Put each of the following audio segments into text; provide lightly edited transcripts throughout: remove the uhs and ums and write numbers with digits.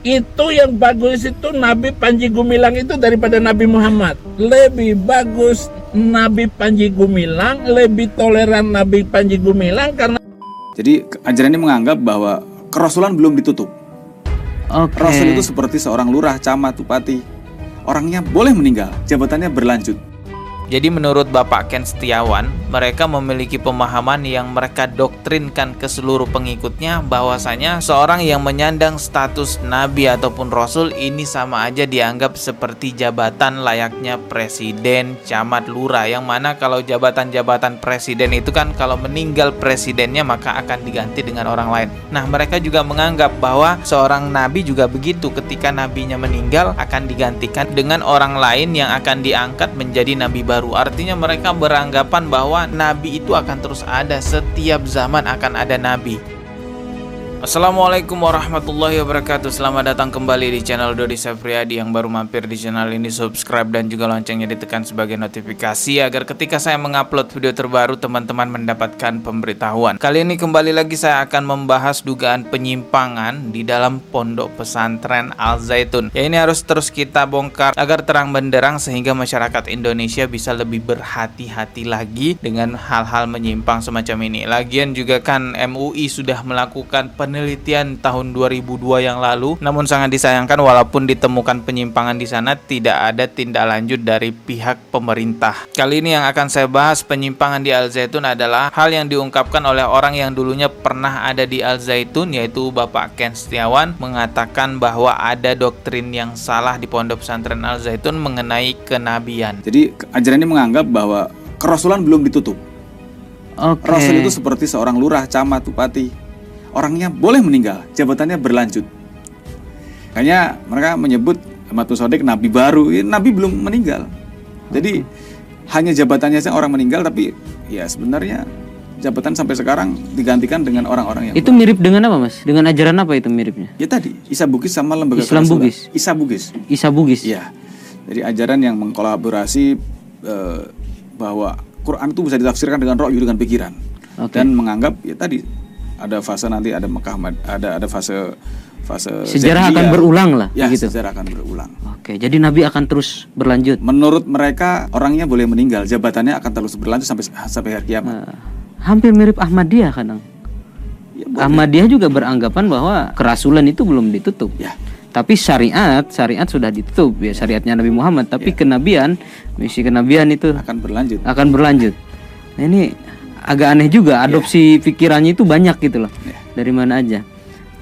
Itu yang bagus itu Nabi Panji Gumilang itu daripada Nabi Muhammad. Lebih bagus Nabi Panji Gumilang, lebih toleran Nabi Panji Gumilang karena Jadi ajaran ini menganggap bahwa kerasulan belum ditutup. Rasul itu seperti seorang lurah, camat, bupati. Orangnya boleh meninggal, jabatannya berlanjut. Jadi menurut Bapak Ken Setiawan, mereka memiliki pemahaman yang mereka doktrinkan ke seluruh pengikutnya bahwasanya seorang yang menyandang status nabi ataupun rasul ini sama aja dianggap seperti jabatan layaknya presiden, camat, lurah, yang mana kalau jabatan-jabatan presiden itu kan kalau meninggal presidennya maka akan diganti dengan orang lain. Nah, mereka juga menganggap bahwa seorang nabi juga begitu, ketika nabinya meninggal akan digantikan dengan orang lain yang akan diangkat menjadi nabi baru. Artinya mereka beranggapan bahwa nabi itu akan terus ada, setiap zaman akan ada nabi. Assalamualaikum warahmatullahi wabarakatuh. Selamat datang kembali di channel Dodi Safriyadi. Yang baru mampir di channel ini, subscribe dan juga loncengnya ditekan sebagai notifikasi agar ketika saya mengupload video terbaru teman-teman mendapatkan pemberitahuan. Kali ini kembali lagi saya akan membahas dugaan penyimpangan di dalam pondok pesantren Al Zaitun. Ya, ini harus terus kita bongkar agar terang benderang sehingga masyarakat Indonesia bisa lebih berhati-hati lagi dengan hal-hal menyimpang semacam ini. Lagian juga kan MUI sudah melakukan penelitian tahun 2002 yang lalu, namun sangat disayangkan walaupun ditemukan penyimpangan di sana tidak ada tindak lanjut dari pihak pemerintah. Kali ini yang akan saya bahas penyimpangan di Al Zaitun adalah hal yang diungkapkan oleh orang yang dulunya pernah ada di Al Zaitun, yaitu Bapak Ken Setiawan, mengatakan bahwa ada doktrin yang salah di pondok pesantren Al Zaitun mengenai kenabian. Jadi ajaran ini menganggap bahwa kerasulan belum ditutup. Rasul itu seperti seorang lurah, camat, bupati. Orangnya boleh meninggal, jabatannya berlanjut. Kayaknya mereka menyebut Ahmad Sodik nabi baru. Nabi belum meninggal. Jadi hanya jabatannya saja orang meninggal, tapi ya sebenarnya jabatan sampai sekarang digantikan dengan orang-orang yang itu mirip dengan apa, Mas? Dengan ajaran apa itu miripnya? Ya tadi Isa Bugis sama lembaga Islam Bugis. Isa Bugis. Isa Bugis. Ya. Jadi ajaran yang mengkolaborasi bahwa Quran itu bisa ditafsirkan dengan roh, dengan pikiran. Dan menganggap ya tadi ada fase nanti ada Mekah, ada fase sejarah Zaidiyah. akan berulang lah, ya, begitu. Sejarah akan berulang. Oke, jadi Nabi akan terus berlanjut. Menurut mereka orangnya boleh meninggal, jabatannya akan terus berlanjut sampai hari kiamat. Hampir mirip Ahmadiyah kadang. Ya, Ahmadiyah juga beranggapan bahwa kerasulan itu belum ditutup. Ya. Tapi syariat sudah ditutup, ya syariatnya Nabi Muhammad. Tapi kenabian, misi kenabian itu akan berlanjut. Nah, ini agak aneh juga, adopsi pikirannya itu banyak gitu loh. Dari mana aja.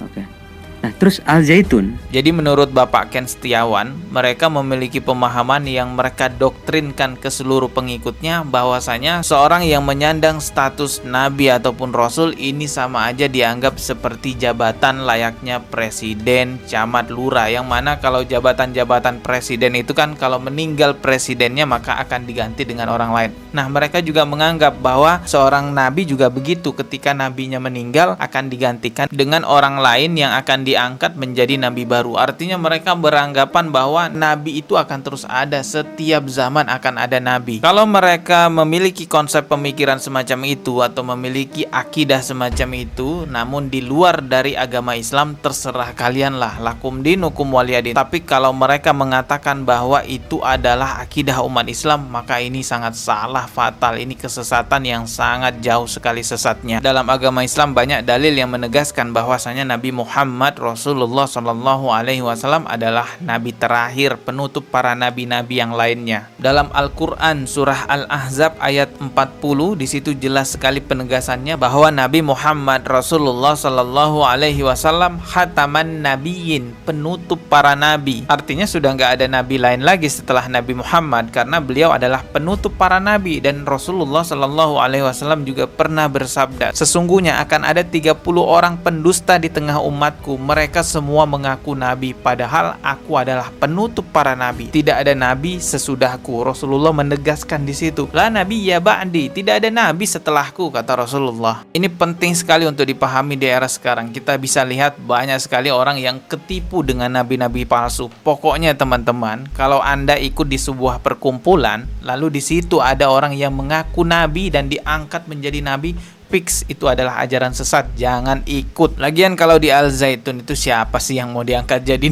Oke. Nah, terus Al Zaitun. Jadi menurut Bapak Ken Setiawan, mereka memiliki pemahaman yang mereka doktrinkan ke seluruh pengikutnya bahwasanya seorang yang menyandang status nabi ataupun rasul ini sama aja dianggap seperti jabatan layaknya presiden, camat, lurah, yang mana kalau jabatan-jabatan presiden itu kan kalau meninggal presidennya maka akan diganti dengan orang lain. Nah, mereka juga menganggap bahwa seorang nabi juga begitu, ketika nabinya meninggal akan digantikan dengan orang lain yang akan diangkat menjadi nabi baru. Artinya mereka beranggapan bahwa nabi itu akan terus ada, setiap zaman akan ada nabi. Kalau mereka memiliki konsep pemikiran semacam itu atau memiliki akidah semacam itu, namun di luar dari agama Islam, terserah kalian lah, lakum dinukum waliyadin. Tapi kalau mereka mengatakan bahwa itu adalah akidah umat Islam, maka ini sangat salah, fatal. Ini kesesatan yang sangat jauh sekali sesatnya. Dalam agama Islam banyak dalil yang menegaskan bahwasanya Nabi Muhammad Rasulullah Shallallahu Alaihi Wasallam adalah nabi terakhir, penutup para nabi-nabi yang lainnya. Dalam Al-Quran surah Al-Ahzab ayat 40, di situ jelas sekali penegasannya bahwa Nabi Muhammad Rasulullah Shallallahu Alaihi Wasallam khataman nabiyyin, penutup para nabi. Artinya sudah nggak ada nabi lain lagi setelah Nabi Muhammad, karena beliau adalah penutup para nabi. Dan Rasulullah Shallallahu Alaihi Wasallam juga pernah bersabda, sesungguhnya akan ada 30 orang pendusta di tengah umatku, mereka semua mengaku nabi, padahal aku adalah penutup para nabi. Tidak ada nabi sesudahku. Rasulullah menegaskan di situ, la nabi ya ba'di, tidak ada nabi setelahku, kata Rasulullah. Ini penting sekali untuk dipahami di era sekarang. Kita bisa lihat banyak sekali orang yang ketipu dengan nabi-nabi palsu. Pokoknya teman-teman, kalau Anda ikut di sebuah perkumpulan, lalu di situ ada orang yang mengaku nabi dan diangkat menjadi nabi, fix itu adalah ajaran sesat, jangan ikut. Lagian kalau di Al Zaitun itu siapa sih yang mau diangkat jadi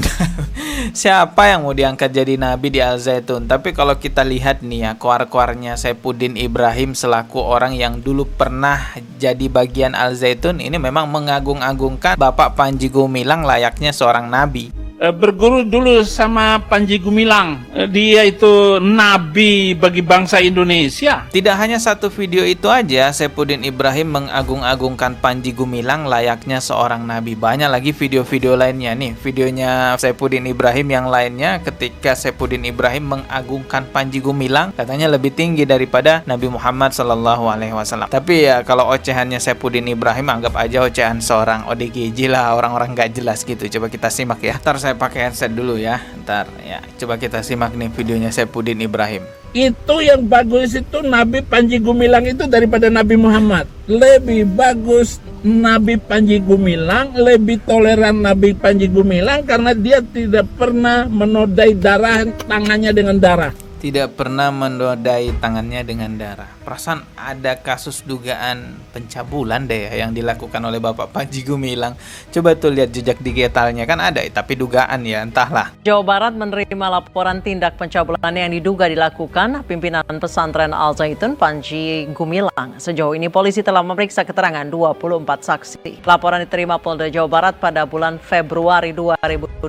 siapa yang mau diangkat jadi nabi di Al Zaitun? Tapi kalau kita lihat nih ya, koar-koarnya Saifuddin Ibrahim selaku orang yang dulu pernah jadi bagian Al Zaitun, ini memang mengagung-agungkan Bapak Panji Gumilang layaknya seorang nabi. Berguru dulu sama Panji Gumilang. Dia itu nabi bagi bangsa Indonesia. Tidak hanya satu video itu aja, Saifuddin Ibrahim mengagung-agungkan Panji Gumilang layaknya seorang nabi. Banyak lagi video-video lainnya nih. Videonya Saifuddin Ibrahim yang lainnya ketika Saifuddin Ibrahim mengagungkan Panji Gumilang, katanya lebih tinggi daripada Nabi Muhammad SAW. Tapi ya kalau ocehannya Saifuddin Ibrahim, anggap aja ocehan seorang ODGJ lah, orang-orang gak jelas gitu. Coba kita simak ya. Ntar saya pakai headset dulu ya. Ntar ya, coba kita simak nih videonya Saifuddin Ibrahim. Itu yang bagus itu Nabi Panji Gumilang itu daripada Nabi Muhammad. Lebih bagus Nabi Panji Gumilang, lebih toleran Nabi Panji Gumilang karena dia tidak pernah menodai darah tangannya dengan darah. Tidak pernah menodai tangannya dengan darah. Perasaan ada kasus dugaan pencabulan deh ya, yang dilakukan oleh Bapak Panji Gumilang. Coba tuh lihat jejak digitalnya, kan ada, tapi dugaan ya, entahlah. Jawa Barat menerima laporan tindak pencabulan yang diduga dilakukan pimpinan pesantren Al Zaitun Panji Gumilang. Sejauh ini polisi telah memeriksa keterangan 24 saksi. Laporan diterima Polda Jawa Barat pada bulan Februari 2021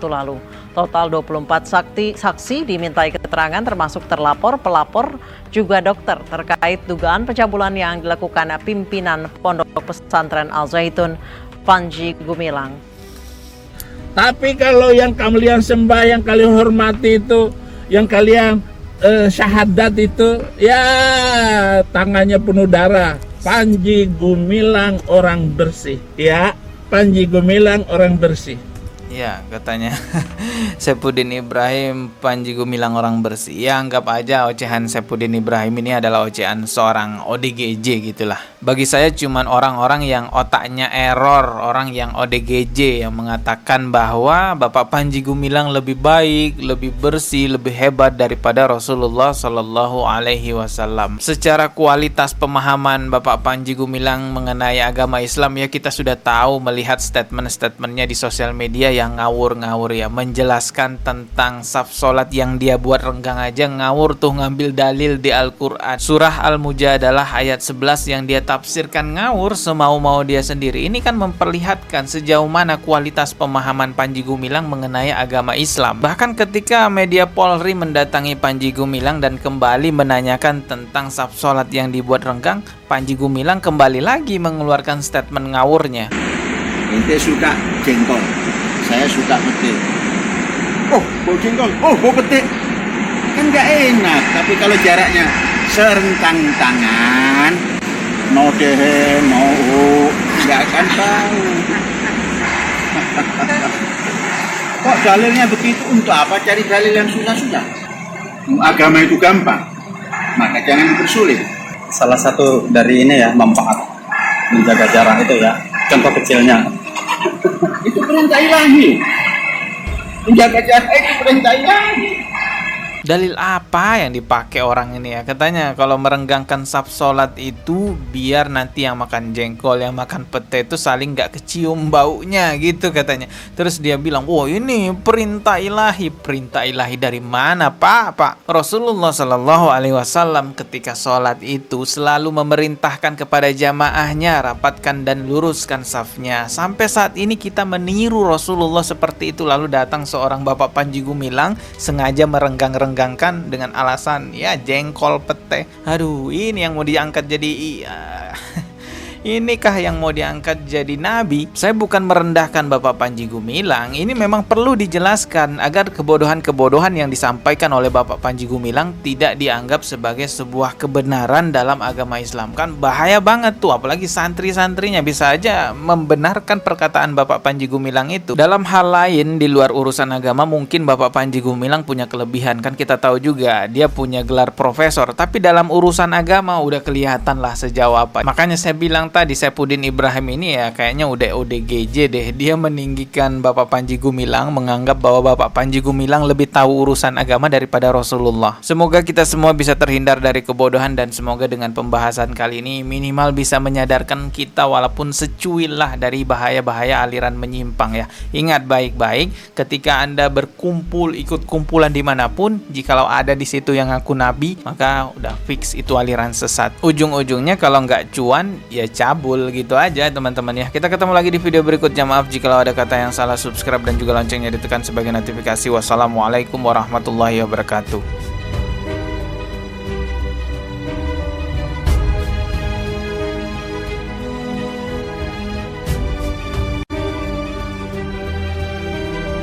lalu. Total 24 saksi dimintai keterangan termasuk terlapor, pelapor, juga dokter terkait dugaan pencabulan yang dilakukan pimpinan Pondok Pesantren Al Zaitun Panji Gumilang. Tapi kalau yang kalian sembah, yang kalian hormati itu, yang kalian syahadat itu, ya tangannya penuh darah. Panji Gumilang orang bersih, ya. Panji Gumilang orang bersih. Ya, katanya Saifuddin Ibrahim Panji Gumilang orang bersih. Ya, anggap aja ocehan Saifuddin Ibrahim ini adalah ocehan seorang ODGJ gitulah. Bagi saya cuman orang-orang yang otaknya error, orang yang ODGJ yang mengatakan bahwa Bapak Panji Gumilang lebih baik, lebih bersih, lebih hebat daripada Rasulullah Shallallahu Alaihi Wasallam. Secara kualitas pemahaman Bapak Panji Gumilang mengenai agama Islam ya kita sudah tahu melihat statement-statementnya di sosial media yang ngawur-ngawur ya, menjelaskan tentang saf solat yang dia buat renggang aja ngawur tuh, ngambil dalil di Al-Quran surah Al-Mujadalah ayat 11 yang dia tafsirkan ngawur semau-mau dia sendiri. Ini kan memperlihatkan sejauh mana kualitas pemahaman Panji Gumilang mengenai agama Islam. Bahkan ketika media Polri mendatangi Panji Gumilang dan kembali menanyakan tentang saf solat yang dibuat renggang, Panji Gumilang kembali lagi mengeluarkan statement ngawurnya. Ente suka jengkol, saya suka petik. Oh, bau jengkol, oh bau petik. Kan gak enak, tapi kalau jaraknya serentang tangan, no deh, no, gak akan tahu. Kok dalilnya begitu? Untuk apa cari dalil yang susah-susah? Agama itu gampang, maka jangan dipersulit. Salah satu dari ini ya, manfaat menjaga jarak itu ya, contoh kecilnya. Itu perintah ilahi. Menjaga jarak itu perintah ilahi. Dalil apa yang dipakai orang ini ya? Katanya kalau merenggangkan saf solat itu biar nanti yang makan jengkol, yang makan pete itu saling gak kecium baunya gitu katanya. Terus dia bilang, wah ini perintah ilahi. Perintah ilahi dari mana Pak? Rasulullah Shallallahu Alaihi Wasallam ketika solat itu selalu memerintahkan kepada jamaahnya rapatkan dan luruskan safnya. Sampai saat ini kita meniru Rasulullah seperti itu. Lalu datang seorang Bapak Panji Gumilang sengaja merenggang-renggangkan dengan alasan ya jengkol pete. Aduh, ini yang mau diangkat jadi inikah yang mau diangkat jadi nabi? Saya bukan merendahkan Bapak Panji Gumilang. Ini memang perlu dijelaskan agar kebodohan-kebodohan yang disampaikan oleh Bapak Panji Gumilang tidak dianggap sebagai sebuah kebenaran dalam agama Islam. Kan bahaya banget tuh, apalagi santri-santrinya bisa aja membenarkan perkataan Bapak Panji Gumilang itu. Dalam hal lain di luar urusan agama mungkin Bapak Panji Gumilang punya kelebihan. Kan kita tahu juga dia punya gelar profesor, tapi dalam urusan agama udah kelihatan lah sejauh apa. Makanya saya bilang tadi Saipudin Ibrahim ini ya kayaknya udah ODGJ deh. Dia meninggikan Bapak Panji Gumilang, menganggap bahwa Bapak Panji Gumilang lebih tahu urusan agama daripada Rasulullah. Semoga kita semua bisa terhindar dari kebodohan, dan semoga dengan pembahasan kali ini minimal bisa menyadarkan kita walaupun secuil lah dari bahaya-bahaya aliran menyimpang ya. Ingat baik-baik, ketika Anda berkumpul, ikut kumpulan dimanapun, jikalau ada di situ yang ngaku nabi, maka udah fix itu aliran sesat. Ujung-ujungnya kalau nggak cuan, ya cabul gitu aja teman-teman ya. Kita ketemu lagi di video berikutnya. Maaf jikalau ada kata yang salah. Subscribe dan juga loncengnya ditekan sebagai notifikasi. Wassalamualaikum warahmatullahi wabarakatuh.